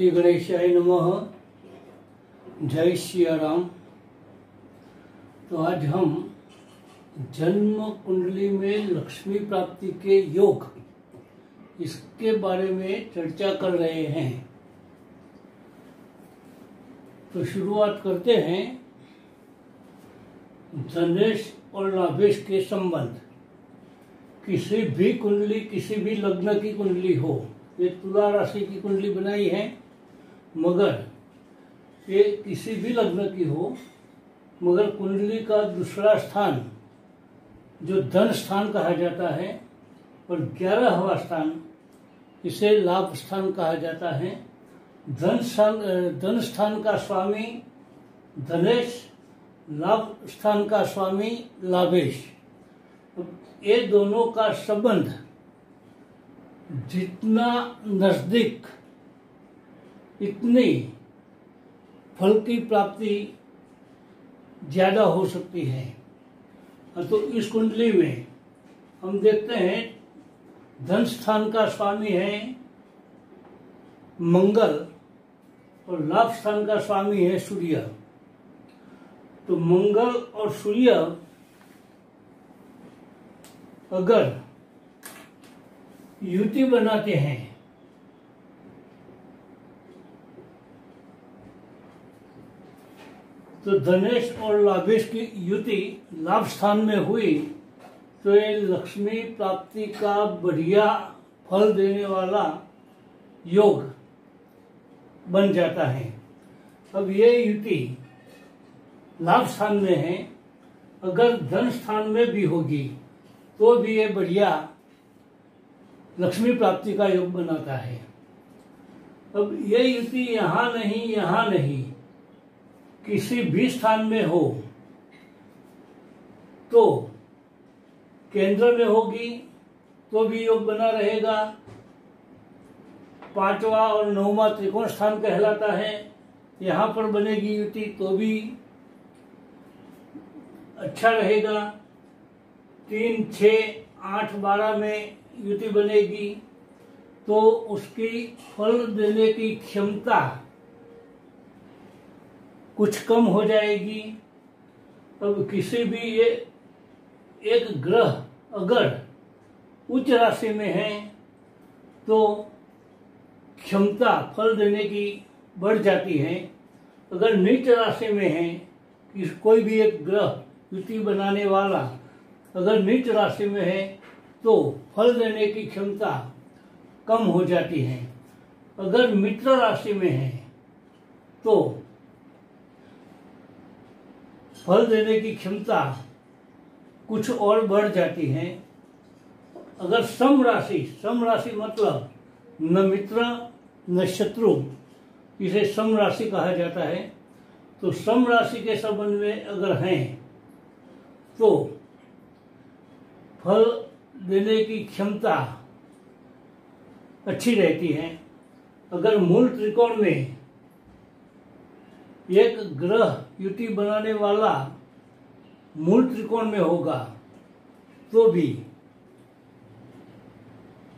श्री गणेशाय नमः। जय श्री राम। तो आज हम जन्म कुंडली में लक्ष्मी प्राप्ति के योग, इसके बारे में चर्चा कर रहे हैं। तो शुरुआत करते हैं धनेश और लाभेश के संबंध। किसी भी कुंडली, किसी भी लग्न की कुंडली हो, ये तुला राशि की कुंडली बनाई है, मगर ये किसी भी लग्न की हो, मगर कुंडली का दूसरा स्थान जो धन स्थान कहा जाता है और 11वां स्थान इसे लाभ स्थान कहा जाता है। धन स्थान का स्वामी धनेश, लाभ स्थान का स्वामी लाभेश। ये दोनों का संबंध जितना नजदीक, इतनी फल की प्राप्ति ज्यादा हो सकती है। तो इस कुंडली में हम देखते हैं धन स्थान का स्वामी है मंगल और लाभ स्थान का स्वामी है सूर्य। तो मंगल और सूर्य अगर युति बनाते हैं तो धनेश और लाभेश की युति लाभ स्थान में हुई तो ये लक्ष्मी प्राप्ति का बढ़िया फल देने वाला योग बन जाता है। अब ये युति लाभ स्थान में है, अगर धन स्थान में भी होगी तो भी ये बढ़िया लक्ष्मी प्राप्ति का योग बनाता है। अब ये युति यहाँ नहीं, किसी भी स्थान में हो तो केंद्र में होगी तो भी योग बना रहेगा। 5वां और 9वां त्रिकोण स्थान कहलाता है, यहाँ पर बनेगी युति तो भी अच्छा रहेगा। 3, 6, 8, 12 में युति बनेगी तो उसकी फल देने की क्षमता कुछ कम हो जाएगी। अब किसी भी एक ग्रह अगर उच्च राशि में है तो क्षमता फल देने की बढ़ जाती है। अगर नीच राशि में है, कोई भी एक ग्रह युति बनाने वाला अगर नीच राशि में है तो फल देने की क्षमता कम हो जाती है। अगर मित्र राशि में है तो फल देने की क्षमता कुछ और बढ़ जाती है। अगर सम राशि मतलब न मित्र न शत्रु, इसे सम राशि कहा जाता है। तो सम राशि के संबंध में अगर हैं तो फल देने की क्षमता अच्छी रहती है। अगर मूल त्रिकोण में एक ग्रह युति बनाने वाला मूल त्रिकोण में होगा तो भी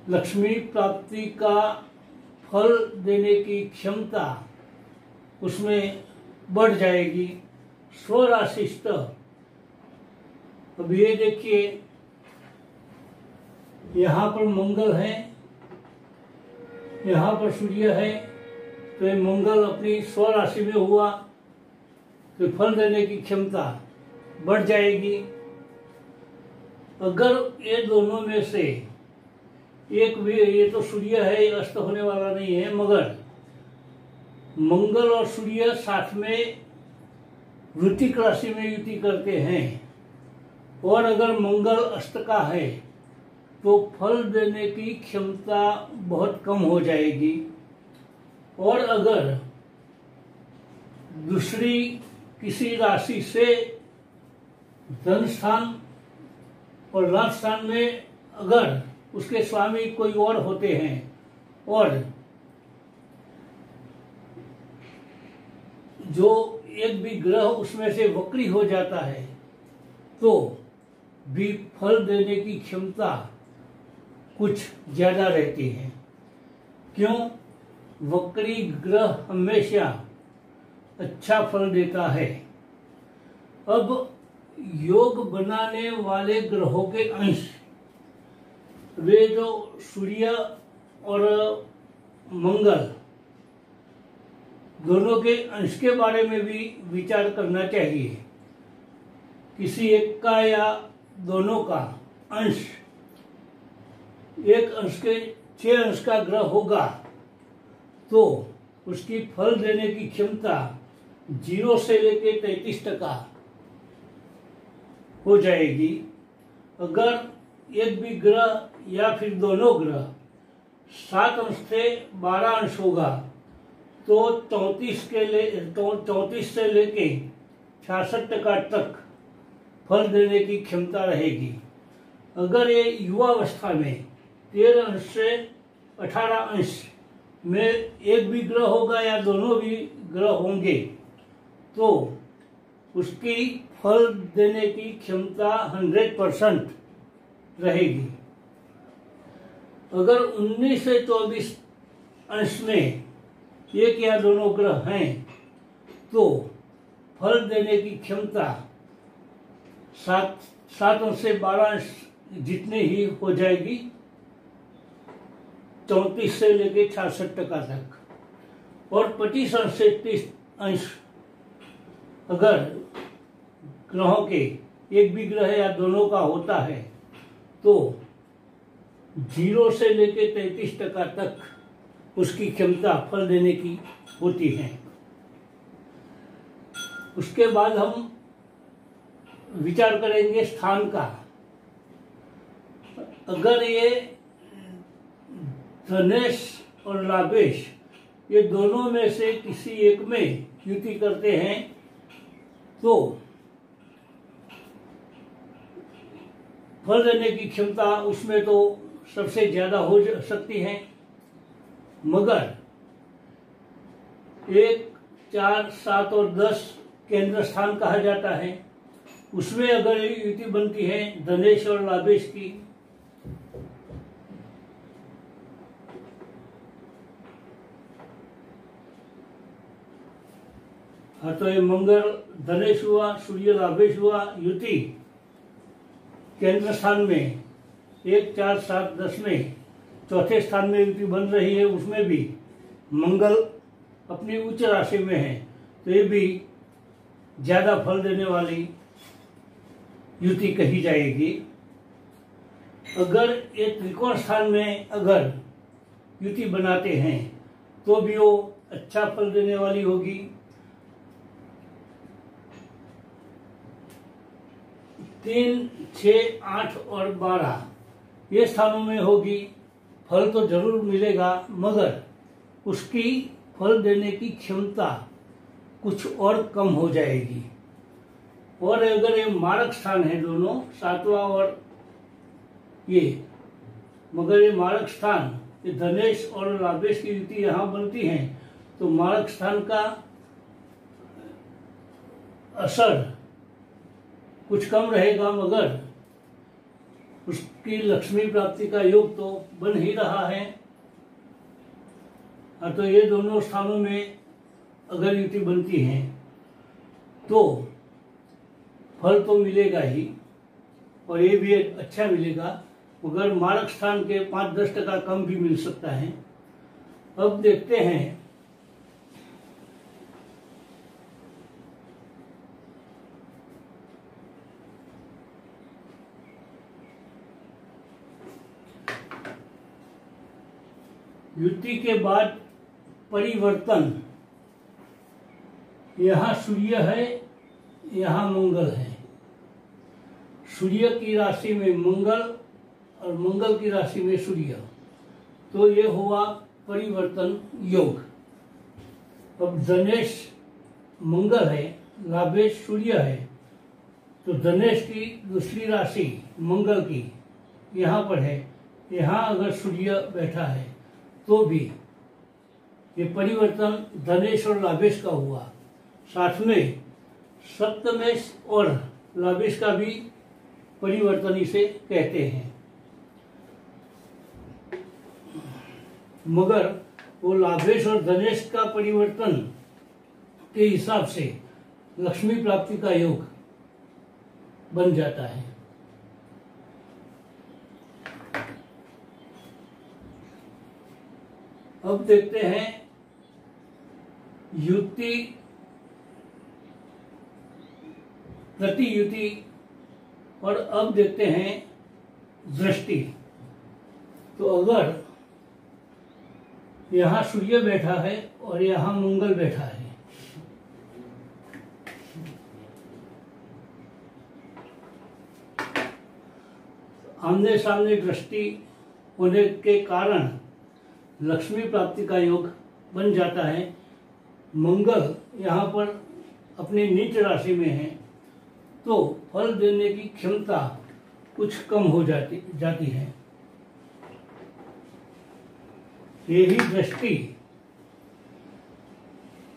लक्ष्मी प्राप्ति का फल देने की क्षमता उसमें बढ़ जाएगी। स्वराशिस्थ। अब ये देखिए, यहाँ पर मंगल है, यहाँ पर सूर्य है, तो ये मंगल अपनी स्वराशि में हुआ तो फल देने की क्षमता बढ़ जाएगी। अगर ये दोनों में से एक भी, ये तो सूर्य है, ये अस्त होने वाला नहीं है, मगर मंगल और सूर्य साथ में वृश्चिक राशि में युति करते हैं और अगर मंगल अस्त का है तो फल देने की क्षमता बहुत कम हो जाएगी। और अगर दूसरी किसी राशि से धन स्थान और लाभ स्थान में अगर उसके स्वामी कोई और होते हैं और जो एक भी ग्रह उसमें से वक्री हो जाता है तो भी फल देने की क्षमता कुछ ज्यादा रहती है। क्यों? वक्री ग्रह हमेशा अच्छा फल देता है। अब योग बनाने वाले ग्रहों के अंश, वे जो सूर्य और मंगल दोनों के अंश के बारे में भी विचार करना चाहिए। किसी एक का या दोनों का अंश, एक अंश के 6 अंश का ग्रह होगा तो उसकी फल देने की क्षमता 0 से लेकर 33% हो जाएगी। अगर एक भी ग्रह या फिर दोनों ग्रह 7 अंश से 12 अंश होगा तो 34 से लेके 66% तक फल देने की क्षमता रहेगी। अगर ये युवावस्था में 13 अंश से 18 अंश में एक भी ग्रह होगा या दोनों भी ग्रह होंगे तो उसकी फल देने की क्षमता 100% रहेगी। अगर 19 से 24 अंश में एक या दोनों ग्रह हैं तो फल देने की क्षमता 7 अंश से 12 अंश जितने ही हो जाएगी, 34 से लेकर 66% तक। और 25 अंश से 30 अंश अगर ग्रहों के एक भी ग्रह या दोनों का होता है तो 0 से लेकर 33% तक उसकी क्षमता फल देने की होती है। उसके बाद हम विचार करेंगे स्थान का। अगर ये धनेश और लाभेश ये दोनों में से किसी एक में युति करते हैं तो फल देने की क्षमता उसमें तो सबसे ज्यादा हो सकती है। मगर 1, 4, 7 और 10 केंद्र स्थान कहा जाता है, उसमें अगर युति बनती है धनेश और लाभेश की तो ये मंगल धनेश हुआ, सूर्य लाभेश हुआ, युति केंद्र स्थान में 1, 4, 7, 10 में चौथे स्थान में युति बन रही है, उसमें भी मंगल अपनी उच्च राशि में है तो ये भी ज्यादा फल देने वाली युति कही जाएगी। अगर ये त्रिकोण स्थान में अगर युति बनाते हैं तो भी वो अच्छा फल देने वाली होगी। 3, 6, 8 और 12 ये स्थानों में होगी, फल तो जरूर मिलेगा मगर उसकी फल देने की क्षमता कुछ और कम हो जाएगी। और अगर ये मारक स्थान है दोनों 7वां और ये, मगर ये मारक स्थान ये धनेश और लाभेश की युति यहाँ बनती है तो मारक स्थान का असर कुछ कम रहेगा मगर उसकी लक्ष्मी प्राप्ति का योग तो बन ही रहा है। तो ये दोनों स्थानों में अगर युति बनती है तो फल तो मिलेगा ही और ये भी अच्छा मिलेगा, मगर मारक स्थान के 5-10% कम भी मिल सकता है। अब देखते हैं युति के बाद परिवर्तन। यहाँ सूर्य है, यहाँ मंगल है। सूर्य की राशि में मंगल और मंगल की राशि में सूर्य, तो ये हुआ परिवर्तन योग। अब धनेश मंगल है, लाभेश सूर्य है, तो धनेश की दूसरी राशि मंगल की यहाँ पर है, यहाँ अगर सूर्य बैठा है तो भी ये परिवर्तन धनेश और लाभेश का हुआ। साथ में सप्तमेश और लाभेश का भी परिवर्तन इसे कहते हैं। मगर वो लाभेश और धनेश का परिवर्तन के हिसाब से लक्ष्मी प्राप्ति का योग बन जाता है। अब देखते हैं युति प्रतियुति, और अब देखते हैं दृष्टि। तो अगर यहां सूर्य बैठा है और यहां मंगल बैठा है, आमने सामने दृष्टि होने के कारण लक्ष्मी प्राप्ति का योग बन जाता है। मंगल यहाँ पर अपनी नीच राशि में है, तो फल देने की क्षमता कुछ कम हो जाती है। यही दृष्टि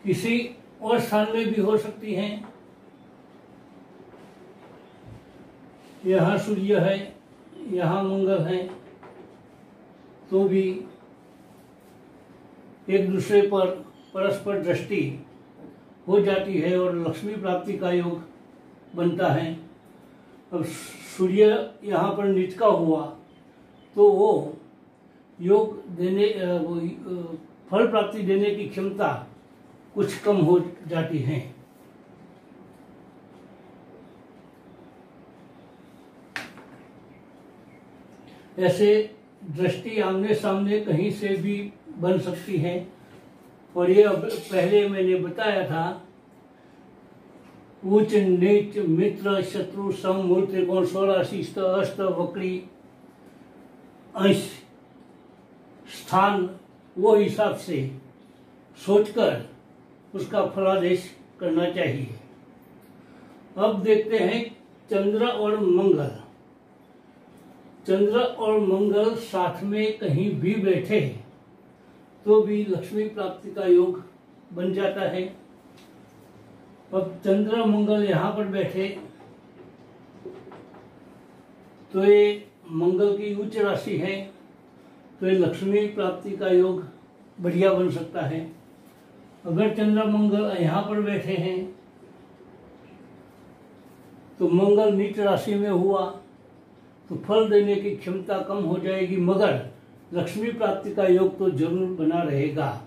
किसी और स्थान में भी हो सकती है। यहाँ सूर्य है, यहाँ मंगल है, तो भी एक दूसरे पर परस्पर दृष्टि हो जाती है और लक्ष्मी प्राप्ति का योग बनता है। अब सूर्य यहाँ पर नीच का हुआ तो वो योग देने फल प्राप्ति देने की क्षमता कुछ कम हो जाती है। ऐसे दृष्टि आमने सामने कहीं से भी बन सकती है, और ये अब पहले मैंने बताया था, उच्च नीच मित्र शत्रु सम मूल त्रिकोण स्वराशि अस्त वक्री अंश स्थान वो हिसाब से सोचकर उसका फलादेश करना चाहिए। अब देखते हैं चंद्र और मंगल। चंद्र और मंगल साथ में कहीं भी बैठे तो भी लक्ष्मी प्राप्ति का योग बन जाता है। अब चंद्र मंगल यहाँ पर बैठे तो ये मंगल की उच्च राशि है, तो ये लक्ष्मी प्राप्ति का योग बढ़िया बन सकता है। अगर चंद्र मंगल यहाँ पर बैठे हैं तो मंगल नीच राशि में हुआ तो फल देने की क्षमता कम हो जाएगी, मगर लक्ष्मी प्राप्ति का योग तो जरूर बना रहेगा।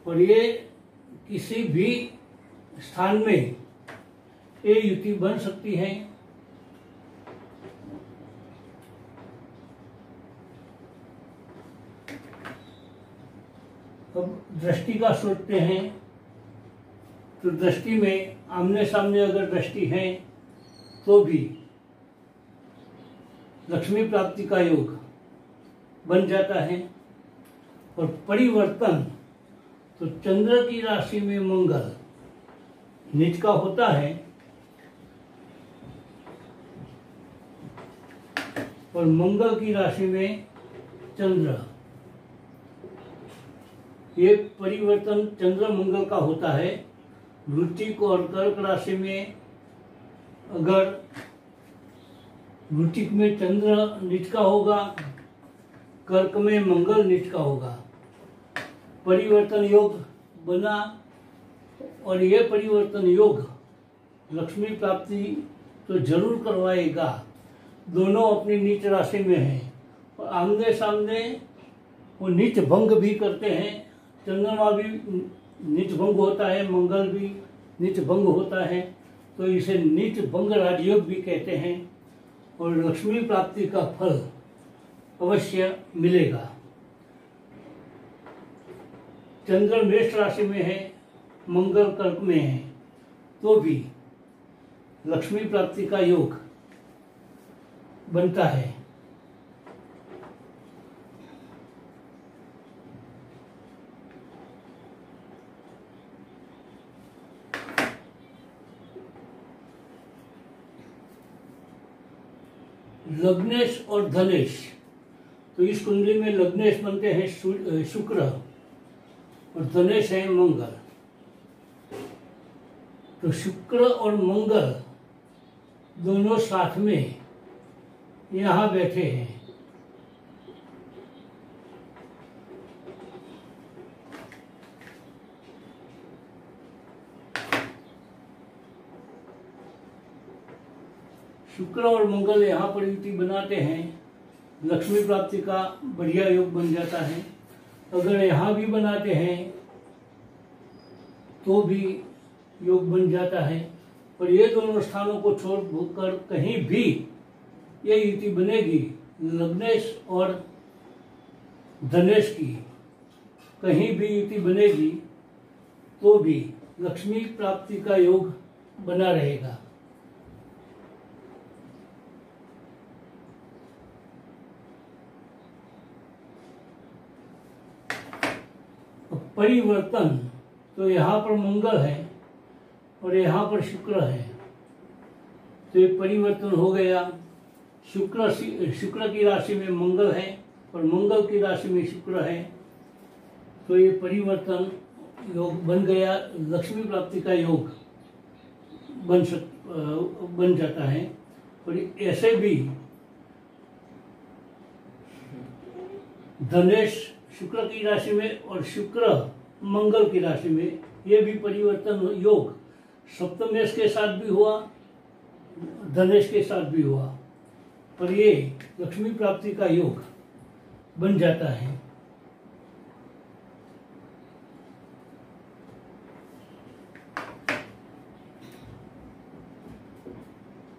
और ये किसी भी स्थान में ये युति बन सकती है। अब दृष्टि का सोचते हैं, तो दृष्टि में आमने सामने अगर दृष्टि है तो भी लक्ष्मी प्राप्ति का योग बन जाता है। और परिवर्तन, तो चंद्र की राशि में मंगल नीच का होता है और मंगल की राशि में चंद्र, ये परिवर्तन चंद्र मंगल का होता है। वृश्चिक और कर्क राशि में अगर वृश्चिक में चंद्र नीच का होगा, कर्क में मंगल नीच का होगा, परिवर्तन योग बना, और यह परिवर्तन योग लक्ष्मी प्राप्ति तो जरूर करवाएगा। दोनों अपनी नीच राशि में हैं और आमने सामने वो नीच भंग भी करते हैं। चंद्रमा भी नीच भंग होता है, मंगल भी नीच भंग होता है, तो इसे नीच भंग राजयोग भी कहते हैं। और लक्ष्मी प्राप्ति का फल अवश्य मिलेगा। चंद्र मेष राशि में है, मंगल कर्क में है, तो भी लक्ष्मी प्राप्ति का योग बनता है। लग्नेश और धनेश, तो इस कुंडली में लग्नेश बनते हैं शुक्र और धनेश है मंगल। तो शुक्र और मंगल दोनों साथ में यहाँ बैठे हैं, शुक्र और मंगल यहाँ पर युति बनाते हैं, लक्ष्मी प्राप्ति का बढ़िया योग बन जाता है। अगर यहाँ भी बनाते हैं तो भी योग बन जाता है। और ये दोनों स्थानों को छोड़कर कहीं भी ये युति बनेगी, लग्नेश और धनेश की कहीं भी युति बनेगी तो भी लक्ष्मी प्राप्ति का योग बना रहेगा। परिवर्तन, तो यहाँ पर मंगल है और यहाँ पर शुक्र है, तो ये परिवर्तन हो गया। शुक्र की राशि में मंगल है और मंगल की राशि में शुक्र है, तो ये परिवर्तन योग बन गया, लक्ष्मी प्राप्ति का योग बन जाता है। और ऐसे भी धनेश शुक्र की राशि में और शुक्र मंगल की राशि में, ये भी परिवर्तन योग सप्तमेश के साथ भी हुआ, धनेश के साथ भी हुआ, पर ये लक्ष्मी प्राप्ति का योग बन जाता है।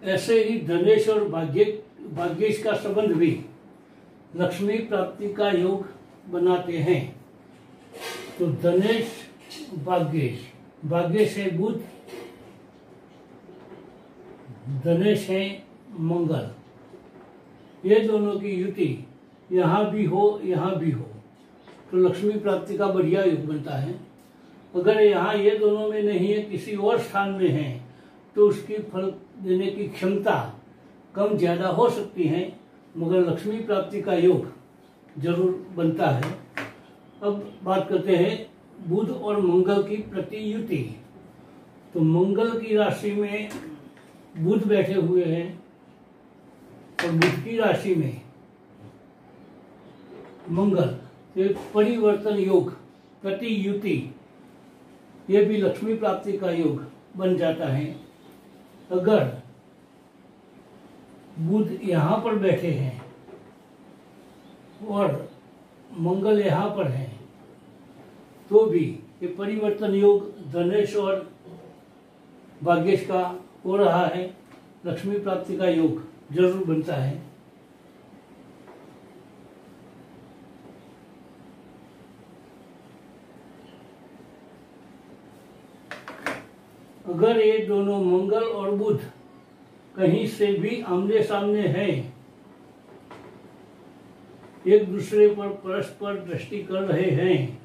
ऐसे ही धनेश और भाग्येश का संबंध भी लक्ष्मी प्राप्ति का योग बनाते हैं। तो धनेश भाग्येश है बुध, धनेश है मंगल, ये दोनों की युति यहाँ भी हो यहाँ भी हो तो लक्ष्मी प्राप्ति का बढ़िया योग बनता है। अगर यहाँ ये दोनों में नहीं है, किसी और स्थान में है, तो उसकी फल देने की क्षमता कम ज्यादा हो सकती है, मगर लक्ष्मी प्राप्ति का योग जरूर बनता है। अब बात करते हैं बुध और मंगल की प्रतियुति। तो मंगल की राशि में बुध बैठे हुए हैं और बुध की राशि में मंगल, एक परिवर्तन योग प्रतियुति, ये भी लक्ष्मी प्राप्ति का योग बन जाता है। अगर बुध यहाँ पर बैठे हैं और मंगल यहाँ पर है, तो भी ये परिवर्तन योग धनेश और भाग्येश का हो रहा है, लक्ष्मी प्राप्ति का योग जरूर बनता है। अगर ये दोनों मंगल और बुध कहीं से भी आमने सामने हैं, एक दूसरे पर परस्पर दृष्टि कर रहे हैं,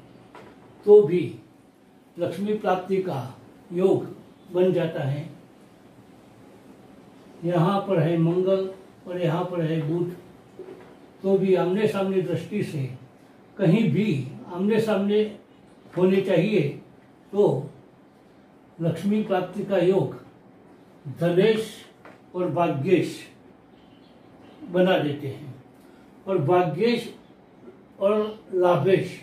तो भी लक्ष्मी प्राप्ति का योग बन जाता है। यहाँ पर है मंगल और यहाँ पर है बुध, तो भी आमने सामने दृष्टि से कहीं भी आमने सामने होने चाहिए, तो लक्ष्मी प्राप्ति का योग धनेश और भाग्येश बना देते हैं। और भाग्येश और लाभेश,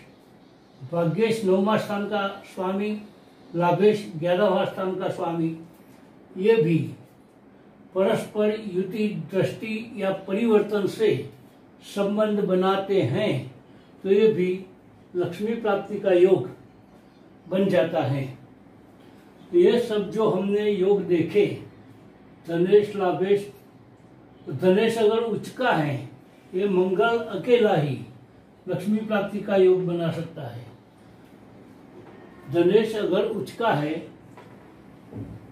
भाग्येश 9वां स्थान का स्वामी, लाभेश 11वां स्थान का स्वामी, ये भी परस्पर युति दृष्टि या परिवर्तन से संबंध बनाते हैं, तो ये भी लक्ष्मी प्राप्ति का योग बन जाता है। ये सब जो हमने योग देखे, धनेश लाभेश, धनेश अगर उच्च का है, ये मंगल अकेला ही लक्ष्मी प्राप्ति का योग बना सकता है। धनेश अगर उच्च का है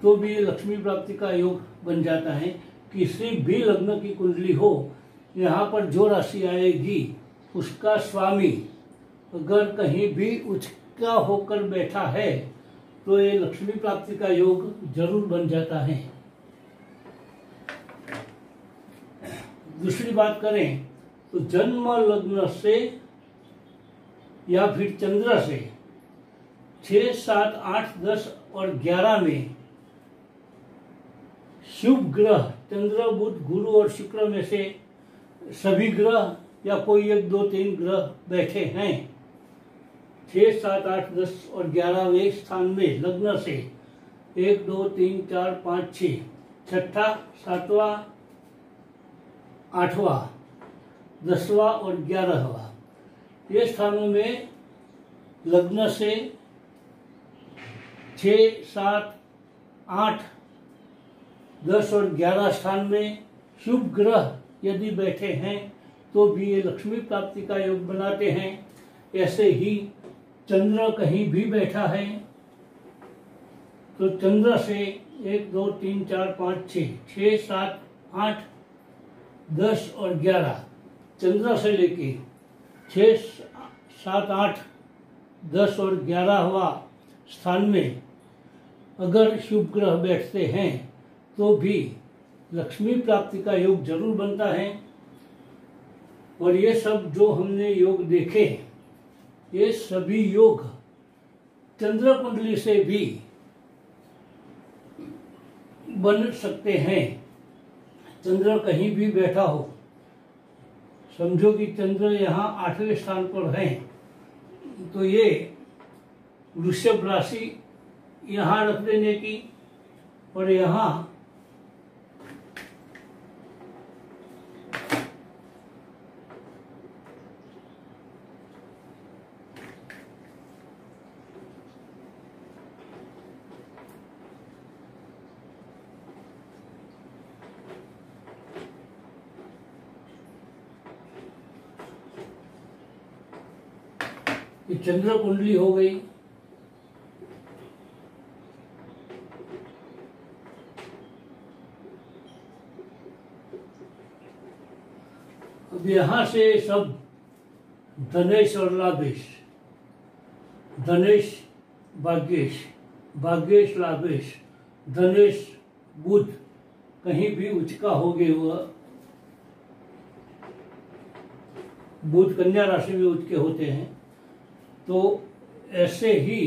तो भी ये लक्ष्मी प्राप्ति का योग बन जाता है। किसी भी लग्न की कुंडली हो, यहाँ पर जो राशि आएगी उसका स्वामी अगर कहीं भी उच्च का होकर बैठा है, तो ये लक्ष्मी प्राप्ति का योग जरूर बन जाता है। दूसरी बात करें तो जन्म लग्न से या फिर चंद्र से 6, 7, 8, 10 और 11 में शुभ ग्रह चंद्र, बुध, गुरु और शुक्र में से सभी ग्रह या कोई 1, 2, 3 ग्रह बैठे हैं 6, 7, 8, 10 और 11वें स्थान में लग्न से 1, 2, 3, 4, 5, 6, छठा, 7वां, 8वां, 10वां और 11वां, ये स्थानों में लग्न से 6, 7, 8, 10 और 11 स्थान में शुभ ग्रह यदि बैठे हैं तो भी ये लक्ष्मी प्राप्ति का योग बनाते हैं। ऐसे ही चंद्र कहीं भी बैठा है तो चंद्र से 1, 2, 3, 4, 5, 6, 7, 8, 10 और 11, चंद्र से लेके 6, 7, 8, 10 और 11वां स्थान में अगर शुभ ग्रह बैठते हैं तो भी लक्ष्मी प्राप्ति का योग जरूर बनता है। और ये सब जो हमने योग देखे, ये सभी योग चंद्र कुंडली से भी बन सकते हैं। चंद्र कहीं भी बैठा हो, समझो कि चंद्र यहाँ 8वें स्थान पर है, तो ये वृषभ राशि यहाँ रख देने की और यहाँ ये चंद्र कुंडली हो गई। अब यहां से सब धनेश और लाभेश, धनेश भाग्येश, भाग्येश लाभेश, धनेश बुध कहीं भी उच्च का हो गए हुआ, बुध कन्या राशि में उच्च के होते हैं। तो ऐसे ही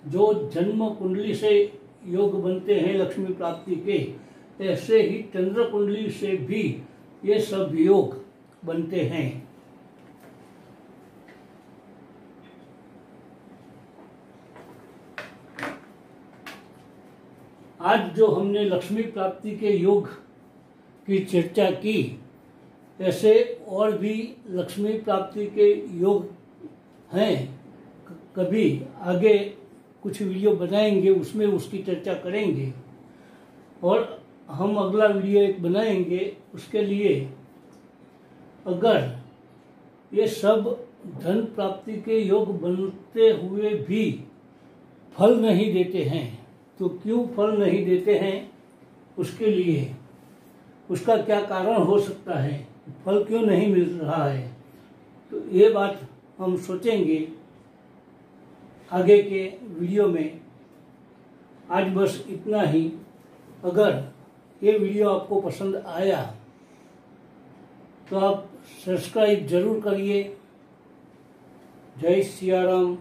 जो जन्म कुंडली से योग बनते हैं लक्ष्मी प्राप्ति के, ऐसे ही चंद्र कुंडली से भी ये सब योग बनते हैं। आज जो हमने लक्ष्मी प्राप्ति के योग की चर्चा की, ऐसे और भी लक्ष्मी प्राप्ति के योग हैं। कभी आगे कुछ वीडियो बनाएंगे, उसमें उसकी चर्चा करेंगे। और हम अगला वीडियो एक बनाएंगे, उसके लिए अगर ये सब धन प्राप्ति के योग बनते हुए भी फल नहीं देते हैं तो क्यों फल नहीं देते हैं, उसके लिए उसका क्या कारण हो सकता है, फल क्यों नहीं मिल रहा है, तो ये बात हम सोचेंगे आगे के वीडियो में। आज बस इतना ही। अगर ये वीडियो आपको पसंद आया तो आप सब्सक्राइब जरूर करिए। जय सिया राम।